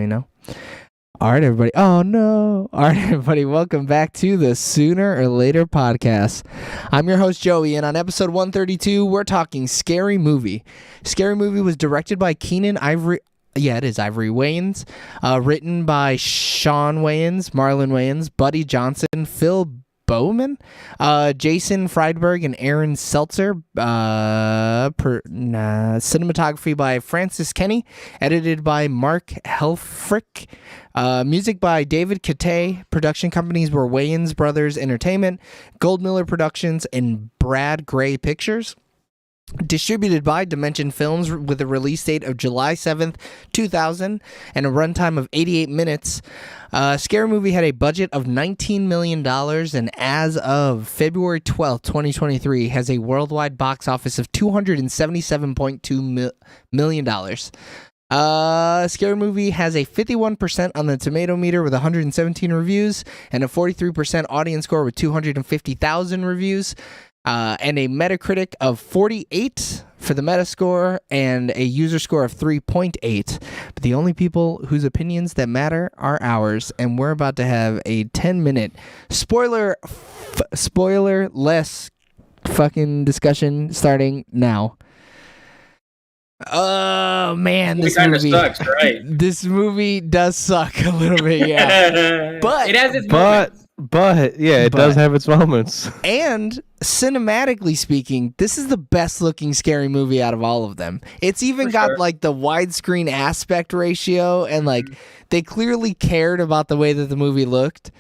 you know. All right, everybody. Oh, no. All right, everybody. Welcome back to the Sooner or Later podcast. I'm your host, Joey, and on episode 132, we're talking Scary Movie. Scary Movie was directed by Keenan Ivory. Yeah, it is Ivory Wayans. Written by Sean Wayans, Marlon Wayans, Buddy Johnson, Phil Bowman, Jason Friedberg, and Aaron Seltzer. Cinematography by Francis Kenny. Edited by Mark Helfrich. Music by David Catay. Production companies were Wayans Brothers Entertainment, Goldmiller Productions, and Brad Gray Pictures. Distributed by Dimension Films with a release date of July 7th, 2000 and a runtime of 88 minutes. Scary Movie had a budget of $19 million and as of February 12th, 2023 has a worldwide box office of $277.2 million. Scary Movie has a 51% on the tomato meter with 117 reviews and a 43% audience score with 250,000 reviews. And a Metacritic of 48 for the Metascore and a user score of 3.8. But the only people whose opinions that matter are ours. And we're about to have a 10-minute spoiler-less fucking discussion starting now. Oh man, this movie sucks, right? This movie does suck a little bit, yeah. But it has its moments. But it does have its moments. And cinematically speaking, this is the best looking Scary Movie out of all of them. It's even got like the widescreen aspect ratio, and like they clearly cared about the way that the movie looked.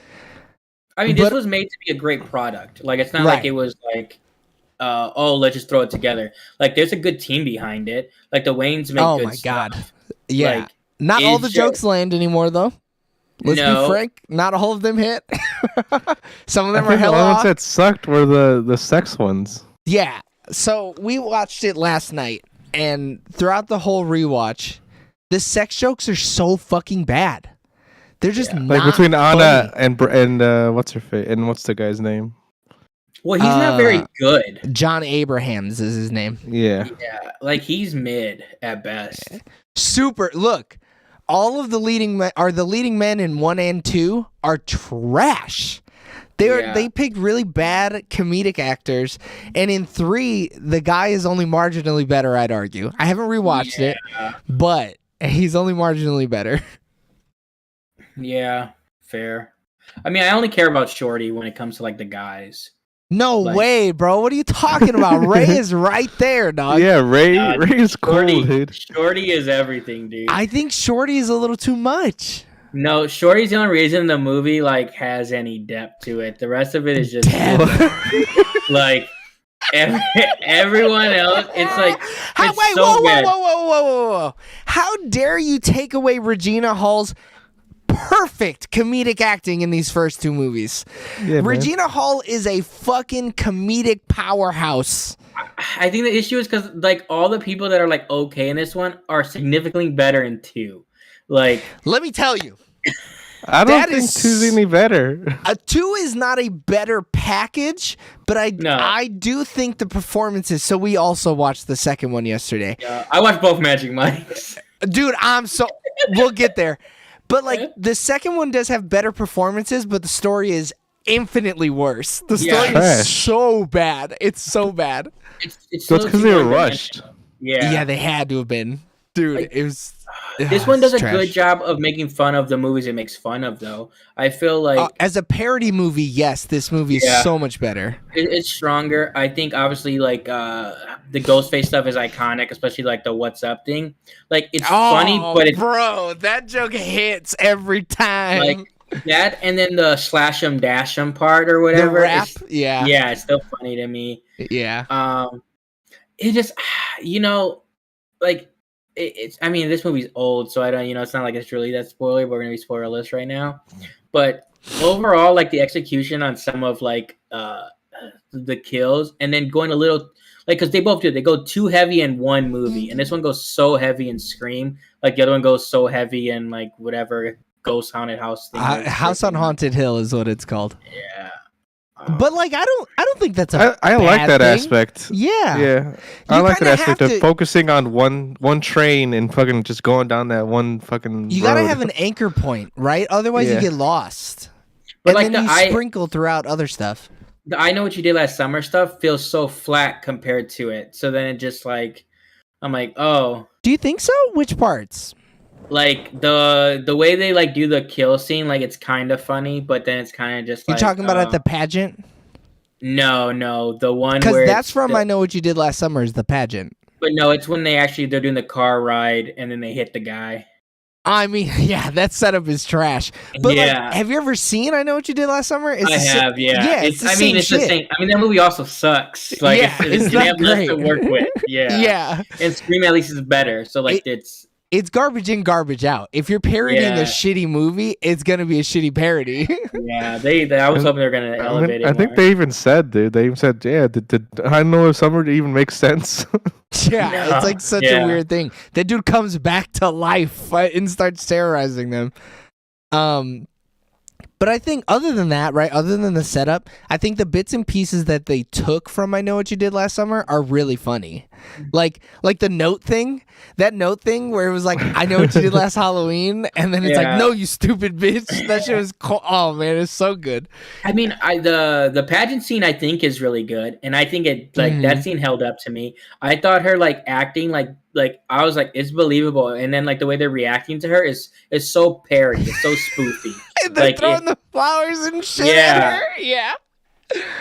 I mean, this was made to be a great product. Like, it's not like it was like, let's just throw it together. Like, there's a good team behind it. Like, the Wayans make good stuff. God. Yeah. Like, not all the jokes land anymore, though. Let's be frank, not all of them hit. Some of them are hella off. The ones off. that sucked were the sex ones. Yeah. So we watched it last night, and throughout the whole rewatch, the sex jokes are so fucking bad. They're just not like between Anna funny. and what's her face and what's the guy's name? Well, he's not very good. John Abrahams is his name. Yeah, like he's mid at best. Super. Look. All of the leading men in 1 and 2 are trash. They picked really bad comedic actors, and in 3, the guy is only marginally better. I'd argue. I haven't rewatched it, but he's only marginally better. Yeah, fair. I mean, I only care about Shorty when it comes to like the guys. No way, bro. What are you talking about? Ray is right there, dog. Yeah, Ray is cool, dude. Shorty is everything, dude. I think Shorty is a little too much. No, Shorty's the only reason the movie like has any depth to it. The rest of it is just like everyone else. It's like whoa. How dare you take away Regina Hall's perfect comedic acting in these first 2 movies? Yeah, Regina Hall is a fucking comedic powerhouse. I think the issue is because like all the people that are like okay in this one are significantly better in 2. Like, let me tell you, I don't think 2's any better. 2 is not a better package, but I do think the performances. So we also watched the second one yesterday. I watched both Magic Mikes. Dude, we'll get there. But, like, the second one does have better performances, but the story is infinitely worse. The story is so bad. It's so bad. It's because they were rushed. Yeah, they had to have been. Dude, like, it was... This one does a good job of making fun of the movies it makes fun of, though. I feel like... as a parody movie, yes, this movie is so much better. It's stronger. I think, obviously, like, the Ghostface stuff is iconic, especially, like, the What's Up thing. Like, it's funny, but it's... Bro, that joke hits every time. Like, that, and then the slash 'em, dash 'em part or whatever. The rap? Yeah, it's still funny to me. Yeah. It just, like... I mean, this movie's old, so I don't, it's not like it's really that spoiler, but we're going to be spoilerless right now. But overall, like, the execution on some of, like, the kills, and then going a little, like, because they both do, they go too heavy in one movie, and this one goes so heavy in Scream, like, the other one goes so heavy in, like, whatever Ghost Haunted House thing. House on Haunted Hill is what it's called. Yeah. But like, I don't think that's a I like bad that thing. aspect. Yeah. Yeah, I You like that kinda aspect have of to- focusing on one train and fucking just going down that one fucking. You gotta road. have an anchor point, right? Otherwise, you Yeah. get lost. But And like then the you sprinkle throughout other stuff. I Know What You Did Last Summer stuff feels so flat compared to it. So then it just like I'm like, oh, Do you think so? Which parts? like the way they like do the kill scene, like it's kind of funny, but then it's kind of just You're like talking about at the pageant? no, the one Because where that's it's from the- I Know What You Did Last Summer is the pageant. but no, it's when they're doing the car ride and then they hit the guy. I mean, yeah, that setup is trash. But Yeah. like, have you ever seen I Know What You Did Last Summer? It's I the sa- have, yeah. Yeah, it's the I same mean, it's the shit. same. I mean, that movie also sucks. Like, Yeah, it's they not have less to great. work with. Yeah, Yeah, And Scream at least is better. So like, it's it's garbage in, garbage out. If you're parodying Yeah. a shitty movie, it's gonna be a shitty parody. yeah. They I was hoping they were gonna elevate it. I think more. they even said, dude. They even said, yeah. Did I know if summer even makes sense? Yeah, No. it's like such Yeah. a weird thing. That dude comes back to life and starts terrorizing them. But I think other than that, right, other than the setup, I think the bits and pieces that they took from I Know What You Did Last Summer are really funny. Like the note thing, that note thing where it was like, I know what you did last Halloween, and then it's like, Yeah. no, you stupid bitch. That shit was oh man, it's so good. I mean, the pageant scene I think is really good, and I think it like that scene held up to me. I thought her like acting like I was like it's believable, and then like the way they're reacting to her is so parody, it's so spoofy. And they're Like, throwing the flowers and shit Yeah. at her. Yeah.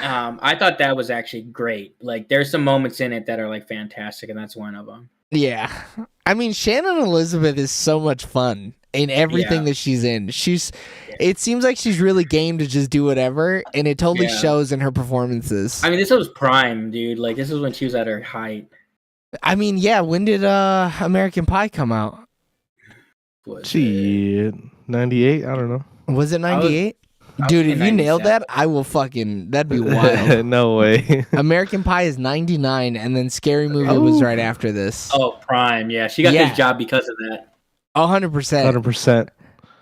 I thought that was actually great. Like there's some moments in it that are like fantastic, and that's one of them. Yeah. I mean, Shannon Elizabeth is so much fun in everything Yeah. that she's in. It seems like she's really game to just do whatever, and it totally Yeah. shows in her performances. I mean, this was prime, dude. Like this was when she was at her height. I mean, yeah, when did American Pie come out? Was Shit, 98. I don't know. Was it I was- 98? was Dude, in if you nailed 97. that, I will fucking that'd be wild. No way. American Pie is 99, and then Scary Movie was Oh. right after this. Oh, prime. Yeah, she got Yeah. this job because of that. 100%. 100%.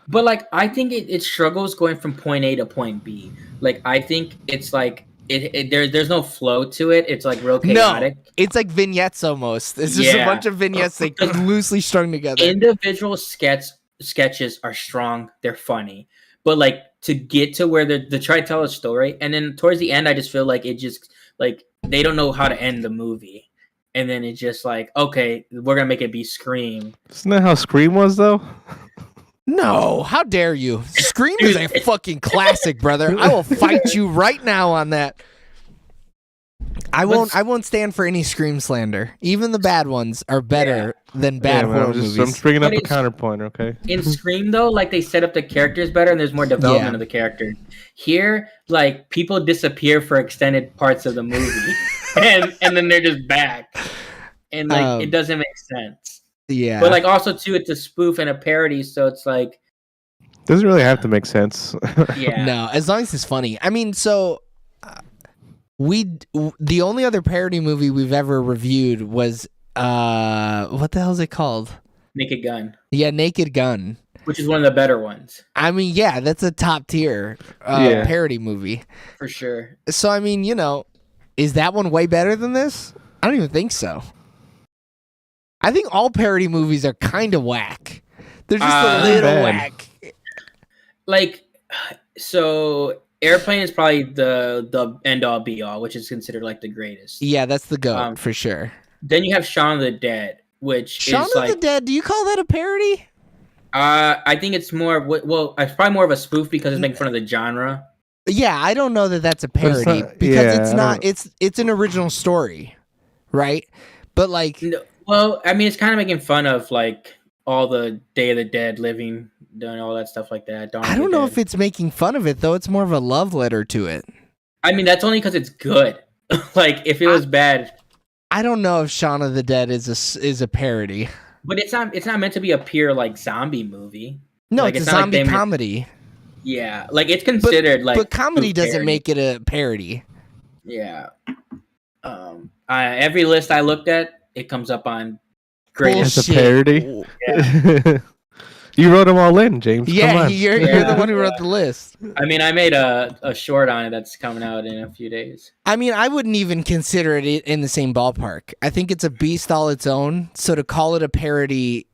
But like, I think it struggles going from point A to point B. Like, I think it's like there's no flow to it. It's like real chaotic. No, it's like vignettes almost. It's just a Yeah. bunch of vignettes they loosely strung together. Individual sketches are strong. They're funny, but like to get to where they try to tell a story, and then towards the end, I just feel like it just like they don't know how to end the movie, and then it's just like, okay, we're gonna make it be Scream. Isn't that how Scream was though? No, how dare you? Scream is a fucking classic, brother. I will fight you right now on that. I won't stand for any Scream slander. Even the bad ones are better than bad man, horror I'm movies. bringing up But a it's- counterpoint, okay? In Scream, though, like they set up the characters better, and there's more development Yeah. of the characters. Here, like people disappear for extended parts of the movie, and then they're just back, and like it doesn't make sense. Yeah. But like also too, it's a spoof and a parody, so it's like Doesn't really have to make sense. yeah, No, as long as it's funny. I mean, so the only other parody movie we've ever reviewed was what the hell is it called? Naked Gun, Yeah, Naked Gun. which is one of the better ones I mean, yeah, that's a top tier Yeah. parody movie. for sure. So I mean, is that one way better than this? I don't even think so. I think all parody movies are kind of whack. They're just a little bad. whack. Like so, Airplane is probably the end all be all, which is considered like the greatest. Yeah, that's the goat Um, for sure. Then you have Shaun of the Dead, which Shaun is of like the Dead. Do you call that a parody? I think it's more well, it's probably more of a spoof because it's making fun of the genre. Yeah, I don't know that that's a But it's parody not- because yeah, it's I not. don't- It's an original story, right? But like, No, well, I mean, it's kind of making fun of like all the Day of the Dead living, doing all that stuff like that. I don't know if it's making fun of it though. It's more of a love letter to it. I mean, that's only because it's good. Like, if it was bad, I don't know if Shaun of the Dead is a parody. but it's not meant to be a pure like zombie movie. No, Like, it's a it's not like zombie they ma- comedy. Yeah, like it's considered like, but comedy spoof doesn't parody. make it a parody. Yeah. Every list I looked at, it comes up on greatest. It's a Bullshit. parody. You wrote them all in, James. Come Yeah, on. you're the one who wrote the list. I mean, I made a short on it that's coming out in a few days. I mean, I wouldn't even consider it in the same ballpark. I think it's a beast all its own. So to call it a parody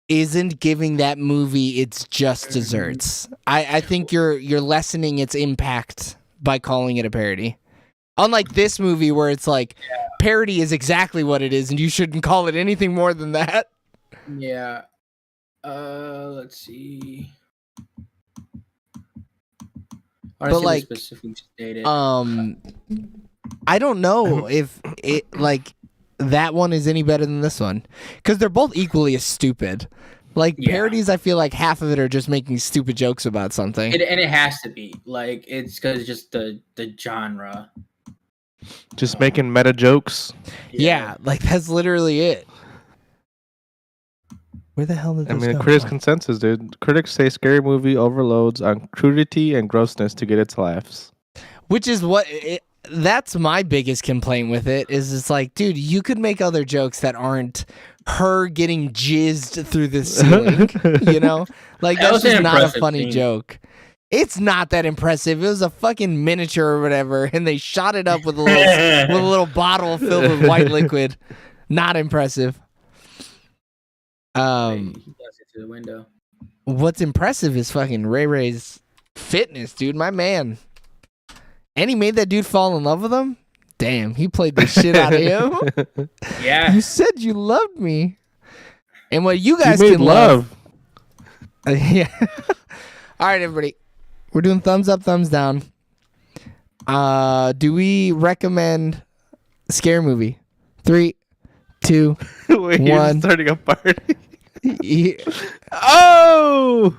isn't giving that movie its just desserts. I think you're lessening its impact by calling it a parody. Unlike this movie where it's like parody is exactly what it is and you shouldn't call it anything more than that. Yeah. Let's see. I But, want to like, see the specifics stated. I don't know if it like that one is any better than this one because they're both equally as stupid. Like Yeah. parodies, I feel like half of it are just making stupid jokes about something. And it has to be like it's because just the genre. Just making meta jokes. Yeah, like that's literally it. Where the hell did I this mean, come critics' from? consensus, dude. Critics say Scary Movie overloads on crudity and grossness to get its laughs. Which is that's my biggest complaint with it is it's like, dude, you could make other jokes that aren't her getting jizzed through the ceiling, you know? Like That that's was an just not a impressive funny scene. joke. It's not that impressive. It was a fucking miniature or whatever, and they shot it up with a little bottle filled with white liquid. Not impressive. He does it through the window. What's impressive is fucking Ray Ray's fitness, dude. My man. And he made that dude fall in love with him? Damn, he played the shit out of him. Yeah. You said you loved me. And what you guys You made can love. Yeah. All right, everybody. We're doing thumbs up, thumbs down. Do we recommend Scary Movie? 3, 2, Wait, you're One. starting a party. yeah. Oh!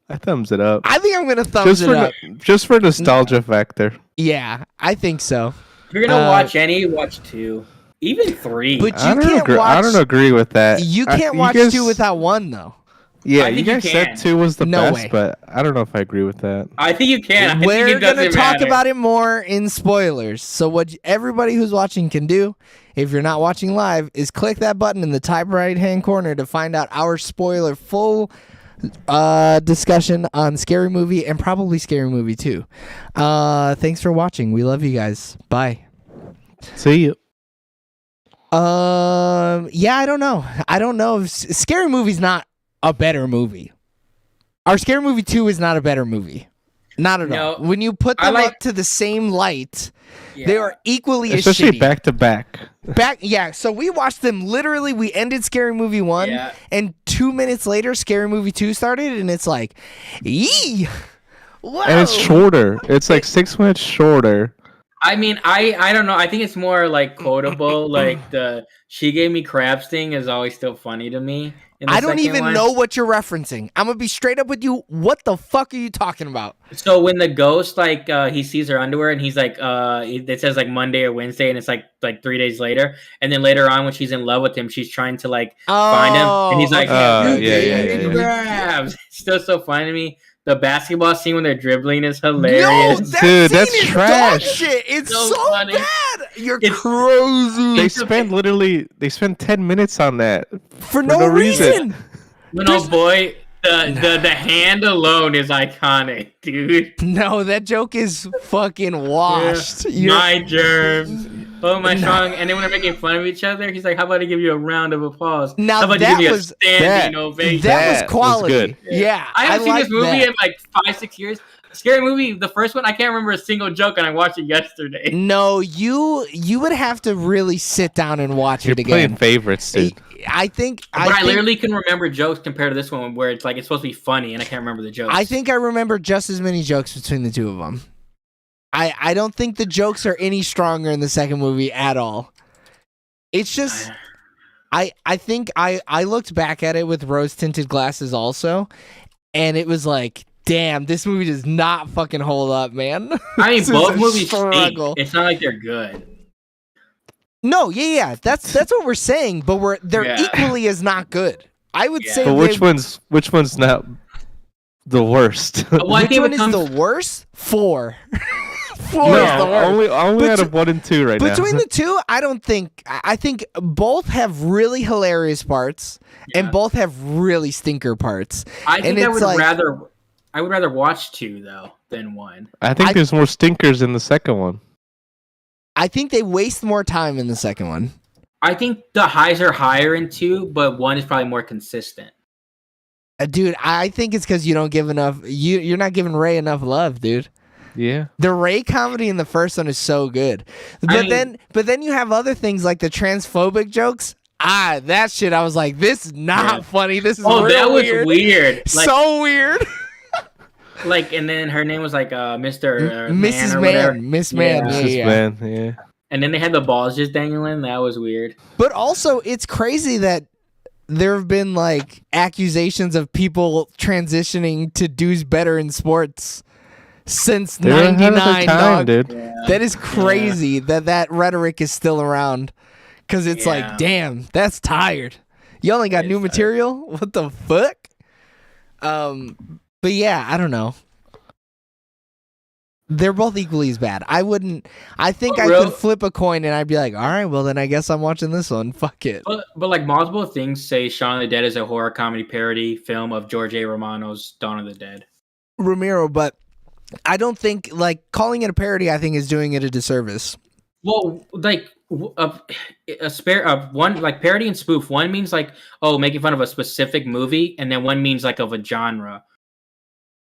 I thumbs it up. I think I'm going to thumbs Just it for up. just for nostalgia factor. Yeah, I think so. If you're gonna Uh, watch any, watch 2, even 3. But I you don't can't agree. I watch. don't agree with that. You I- can't watch guys- 2 without 1, though. Yeah, I you think you guys can. said 2 was the No best, way. but I don't know if I agree with that. I think you can. I think We're it going to doesn't talk matter. about it more in spoilers. So what everybody who's watching can do, if you're not watching live, is click that button in the top right-hand corner to find out our spoiler full discussion on Scary Movie and probably Scary Movie 2. Thanks for watching. We love you guys. Bye. See you. Yeah, I don't know. I don't know if Scary Movie's not a better movie. Our Scary Movie 2 is not a better movie. Not at No, all. When you put I them like- up to the same light, Yeah. they are equally Especially as shitty. back to back. Yeah, so we watched them literally. We ended Scary Movie 1, Yeah. and 2 minutes later, Scary Movie 2 started, and it's like, yee! Whoa! And it's shorter. It's like 6 minutes shorter. I mean, I don't know. I think it's more like quotable. Like the "she gave me crabs" thing is always still funny to me. in the I don't second even one. know what you're referencing. I'm gonna be straight up with you. What the fuck are you talking about? So when the ghost he sees her underwear and he's like it says like Monday or Wednesday and it's like 3 days later, and then later on when she's in love with him, she's trying to like find him and he's like, Oh, "You yeah, gave yeah, me yeah. crabs." It's still so funny to me. The basketball scene when they're dribbling is No, hilarious. that Dude, scene that's is trash. dog shit. It's So so funny. bad. You're It's- crazy They spend 10 minutes on that. for no no reason. reason. No boy, the hand alone is iconic, dude. No, that joke is fucking washed. You're- My germs. Oh my strong. And then when they're making fun of each other, he's like, "How about I give you a round of applause? Now How about that you give me was- a standing that- ovation?" that That was was quality. good. Yeah, I haven't seen like this movie that. in like 5-6 years. Scary Movie, the first one, I can't remember a single joke, and I watched it yesterday. No, you would have to really sit down and watch You're it playing again. favorites, dude. I think But I think- literally can remember jokes compared to this one, where it's like it's supposed to be funny, and I can't remember the jokes. I think I remember just as many jokes between the two of them. I don't think the jokes are any stronger in the second movie at all. It's just I think I looked back at it with rose tinted glasses also, and it was like, damn, this movie does not fucking hold up, man. I mean, This is both a movies stink. struggle. It's not like they're good. No, yeah, that's what we're saying, but they're Yeah. equally as not good. I would Yeah. say But they- which one's not the worst? Well, I which think one it is comes- the worst? 4. 4 is the worst. only out Bet- of 1 and 2 right now. Between the two, I think both have really hilarious parts and Yeah. both have really stinker parts. I think And I it's would like- rather watch 2 though than 1. I think there's more stinkers in the second one. I think they waste more time in the second one. I think the highs are higher in 2, but 1 is probably more consistent. Dude, I think it's because you don't give enough. You're not giving Ray enough love, dude. Yeah. The Ray comedy in the first one is so good, but then you have other things like the transphobic jokes. That shit. I was like, this is not funny. This is real that was weird. weird. Like, So weird. like, and then her name was like Mr. Mrs. or whatever. Man, Miss Man. Yeah. Yeah. Man, yeah. And then they had the balls just dangling. That was weird. But also, it's crazy that there have been like accusations of people transitioning to do better in sports since They were ahead of their '99, time, dog. dude. That is crazy that rhetoric is still around. Because it's like, Yeah. damn, that's tired. You only got It new is material? What the fuck? But yeah, I don't know. They're both equally as bad. I think I Real- could flip a coin and I'd be like, all right, well then I guess I'm watching this one. Fuck it. But like multiple things say Shaun of the Dead is a horror comedy parody film of George A. Romano's Dawn of the Dead. Ramiro, but I don't think like calling it a parody, I think is doing it a disservice. Well, like one like parody and spoof. One means like making fun of a specific movie, and then one means like of a genre.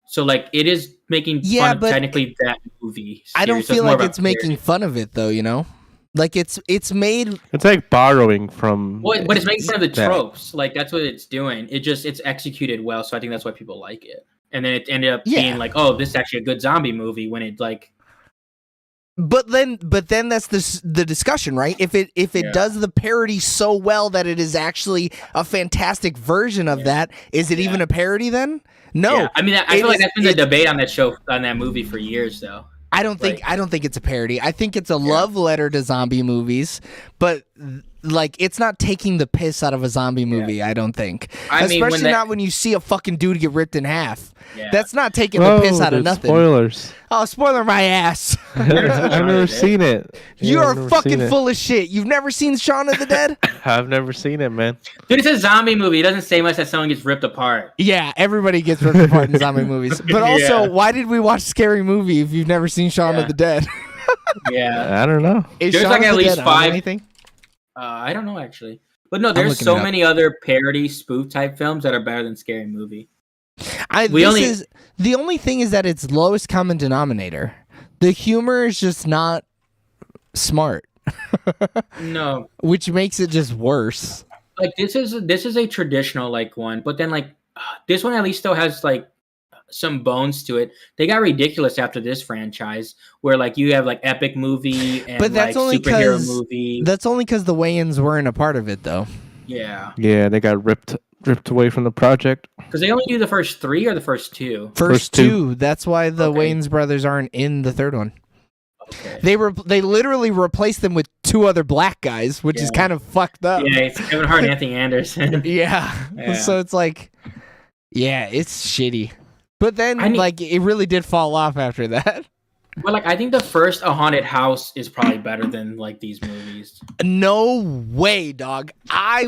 So like it is making Yeah, fun of but technically that movie. I don't series, so feel more like of a it's making parody. fun of it though, you know? Like it's made It's like borrowing from. Well, but it's making fun of the that. tropes. Like that's what it's doing. It's executed well, so I think that's why people like it. And then it ended up Yeah. being like, oh, this is actually a good zombie movie when it like But then that's the discussion, right? If it Yeah. does the parody so well that it is actually a fantastic version of that, is it even a parody then? No. Yeah. I mean, I it feel like is- that's been the it- debate on that movie for years, though. I don't think it's a parody. I think it's a love letter to zombie movies, but like it's not taking the piss out of a zombie movie, I don't think. I mean, when Especially not when you see a fucking dude get ripped in half. Yeah. That's not taking Whoa, the piss out of dude, nothing. Spoilers. Oh, spoiler my ass. I've never seen it. You Yeah, I've are never fucking seen it. full of shit. You've never seen Shaun of the Dead? I've never seen it, man. Dude, it's a zombie movie. It doesn't say much that someone gets ripped apart. Yeah, everybody gets ripped apart in zombie movies. But also, Yeah. why did we watch Scary Movie if you've never seen Shaun of Yeah. the Dead? Yeah. I don't know. Is There's Shaun like of at the least Dead on 5 anything? I don't know actually, but no, there's looking so it up. many other parody spoof type films that are better than Scary Movie. The only thing is that it's lowest common denominator. The humor is just not smart, No, which makes it just worse. like this is a traditional like one, but then like this one at least still has like some bones to it. They got ridiculous after this franchise, where like you have like epic movie and But that's like only superhero 'cause movie. That's only because the Wayans weren't a part of it, though. Yeah, Yeah, they got ripped away from the project. because they only do the first 3 or the first 2. First two. two. That's why the Okay. Wayans brothers aren't in the third one. Okay. They literally replaced them with 2 other black guys, which is Yeah. kind of fucked up. Yeah, it's Kevin Hart and Anthony Anderson. Yeah. Yeah. So it's like, yeah, it's shitty. But then, I need- like, it really did fall off after that. But like, I think the first A Haunted House is probably better than like these movies. No way, dog. I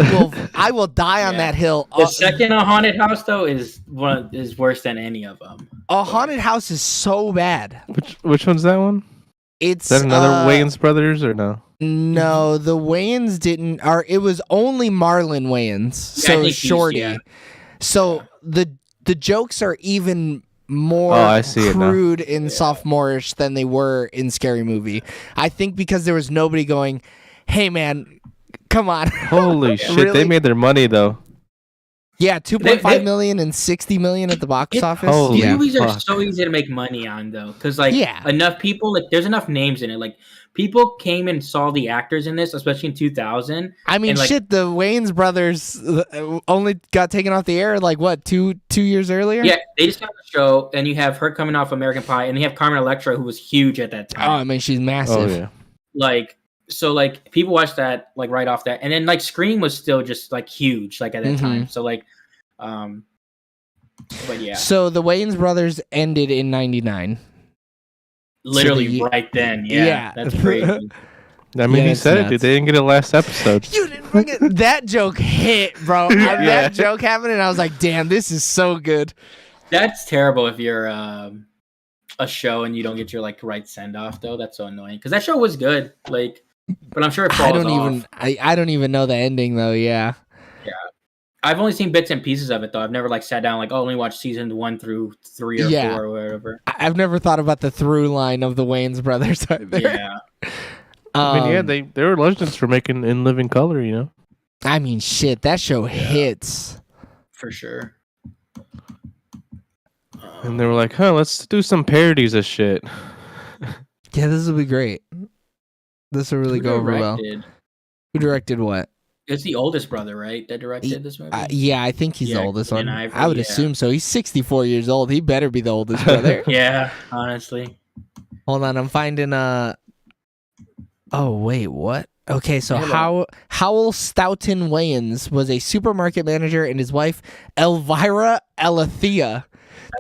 will die on Yeah. that hill. The second A Haunted House though is worse than any of them. A haunted house is so bad. Which one's that one? It's Is that another Wayans brothers or no? No, the Wayans didn't. Or it was only Marlon Wayans. Yeah, I So think he's- Shorty. yeah. So the jokes are even more Oh, I see it now. crude and sophomorish than they were in Scary Movie. I think because there was nobody going, "Hey man, come on." Holy shit! Really? They made their money though. Yeah, 2.5 They- million and 60 million at the box It- office. Holy These Yeah. movies are fuck. so easy to make money on though, because like Yeah. enough people, like there's enough names in it. Like people came and saw the actors in this, especially in 2000. I mean, and, like- shit, the Wayans brothers only got taken off the air like what, two years earlier? Yeah, they just got the show, and you have her coming off American Pie, and you have Carmen Electra, who was huge at that Oh, time. I mean, she's massive. Oh yeah. Like, so like people watched that like right off that, and then like Scream was still just like huge like at that Mhm. time. So like, but yeah, So the Wayans brothers ended in 99. literally right then. Yeah, that's crazy. I mean, Yeah, he it's said it, nuts. dude. They didn't get it last episode. You didn't fucking that joke hit, bro. That joke happened, and I was like, "Damn, this is so good." That's terrible if you're a show and you don't get your like right send off though. That's so annoying because that show was good. Like, but I'm sure it falls off. I don't even know the ending though. Yeah. I've only seen bits and pieces of it though. I've never like sat down like, oh, let me watch season 1 through 3 or 4 or whatever. I've never thought about the through line of the Wayans brothers either. Yeah. I mean, yeah, they were legends for making In Living Color, you know? I mean, shit, that show hits. For sure. And they were like, let's do some parodies of shit. Yeah, this will be great. This will really go over well. Who directed what? It's the oldest brother, right? That directed this movie? Yeah, I think he's the oldest one. Ivory, I would assume so. He's 64 years old. He better be the oldest brother. Yeah, honestly. Hold on, I'm finding Oh, wait, what? Okay, so Howell Stoughton Wayans was a supermarket manager, and his wife, Elvira Alethea.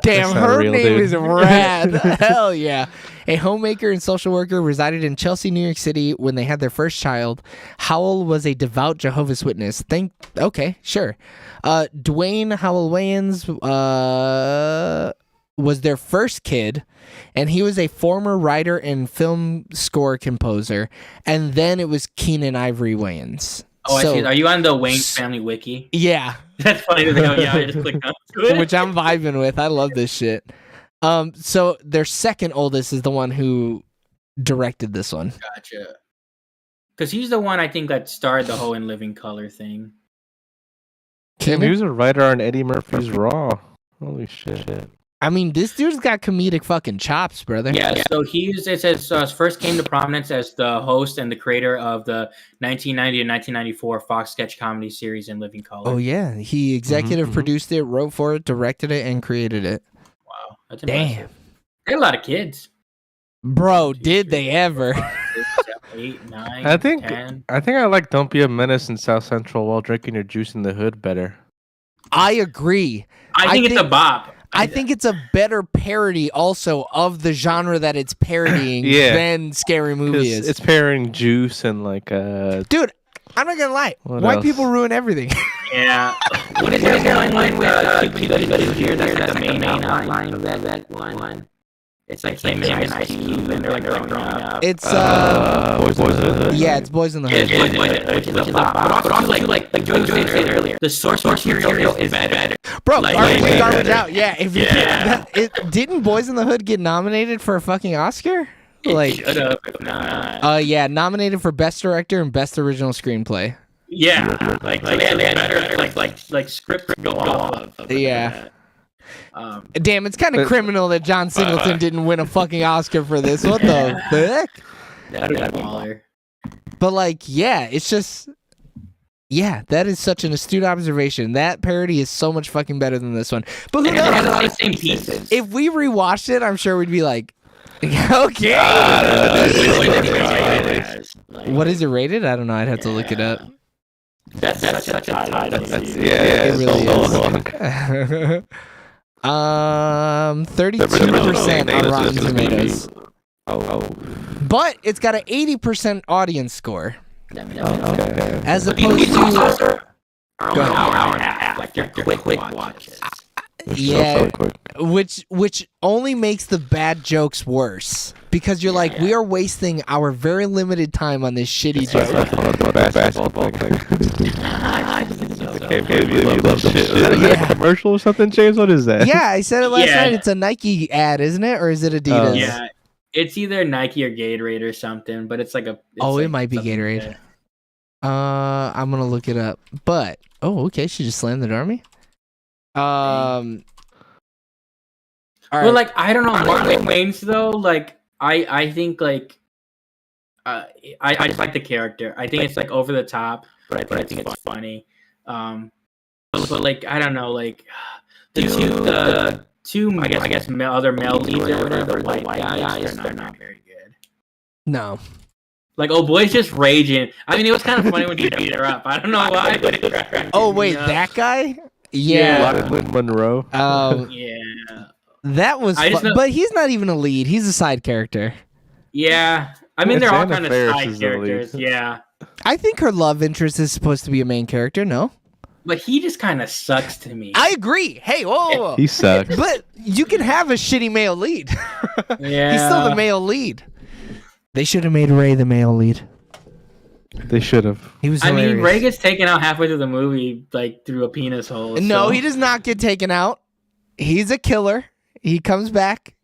Damn, her name is rad. Hell yeah. A homemaker and social worker resided in Chelsea, New York City when they had their first child. Howell was a devout Jehovah's Witness. Okay, sure. Dwayne Howell Wayans was their first kid, and he was a former writer and film score composer. And then it was Keenan Ivory Wayans. Oh, I see. Are you on the Wayans family wiki? Yeah. That's funny to think, I just clicked onto it. Which I'm vibing with. I love this shit. So their second oldest is the one who directed this one. Gotcha. Because he's the one I think that started the whole In Living Color thing. Damn, he was a writer on Eddie Murphy's Raw. Holy shit. I mean, this dude's got comedic fucking chops, brother. Yeah, so it says first came to prominence as the host and the creator of the 1990 and 1994 Fox sketch comedy series In Living Color. Oh, yeah. He executive produced it, wrote for it, directed it, and created it. Wow. That's damn. impressive. They had a lot of kids. Bro, did they ever? 8, 9, I think 10. I like Don't Be a Menace in South Central while drinking your juice in the hood better. I agree. I think it's a bop. I think it's a better parody also of the genre that it's parodying than Scary Movie is. It's parodying Juice and like Dude, I'm not gonna lie. What White else? people ruin everything. Yeah. What is your line with people here? That's the main outline of that one. It's like him and Ice Cube and they're like growing up. It's Boys in the Hood. yeah, it's Boys in the Hood. Which is a bop. But also like Joe was saying earlier, the source material is better. Bro, Like, Army garbage out. Yeah, if you didn't Boys in the Hood get nominated for a fucking Oscar? Like, Shut up if not. yeah, nominated for Best Director and Best Original Screenplay. Yeah, like they had better like script to go off of. Yeah. Damn, it's kind of criminal that John Singleton didn't win a fucking Oscar for this. What the heck? That'd be baller. But like, yeah, it's just, yeah, that is such an astute observation. That parody is so much fucking better than this one. But who It has a knows? lot of same pieces. If we rewatched it, I'm sure we'd be like, okay. What is it rated? I don't know. I'd have to look it up. That's such a title. It really is. 32% on Rotten Tomatoes. But it's got an 80% audience score. As opposed to hour and a half. Like they're quick watches. yeah, which only makes the bad jokes worse because you're like, we are wasting our very limited time on this shitty joke. Commercial or something, James? What is that? Yeah, I said it last night. It's a Nike ad, isn't it, or is it Adidas? Yeah, it's either Nike or Gatorade or something, but it's like a. It might be Gatorade. I'm gonna look it up. But okay, she just slammed the door on me. All right. Well, like I don't know, Marlon Wayans though. Like I think like I just like the character. I think it's like over the top, but I think it's funny. But like I don't know, like the two I guess other male leads or whatever, the white guys, they're not very good. No. Like, boy's just raging. I mean, it was kind of funny when he beat her up. I don't know why. But it was Oh wait, that guy? Yeah. Marilyn Monroe. Yeah. That was I just fun. know- But he's not even a lead. He's a side character. Yeah, I mean they're all Xana kind of Faris side is the lead. characters. Yeah, I think her love interest is supposed to be a main character, no? but he just kind of sucks to me. I agree. Hey, whoa. He sucks. But you can have a shitty male lead. Yeah, He's still the male lead. They should have made Ray the male lead. They should have. He was I hilarious. mean, Ray gets taken out halfway through the movie, like through a penis hole. No, so- he does not get taken out. He's a killer. He comes back.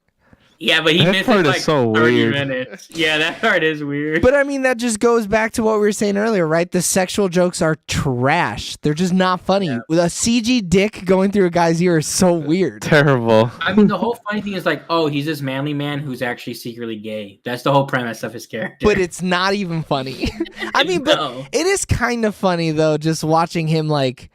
Yeah, but he That misses part is like so 30 weird. minutes. Yeah, that part is weird. But I mean, that just goes back to what we were saying earlier, right? The sexual jokes are trash. They're just not funny. With a CG dick going through a guy's ear is so weird. Terrible. I mean, the whole funny thing is like, oh, he's this manly man who's actually secretly gay. That's the whole premise of his character. But it's not even funny. I mean, but No. it is kind of funny though, just watching him like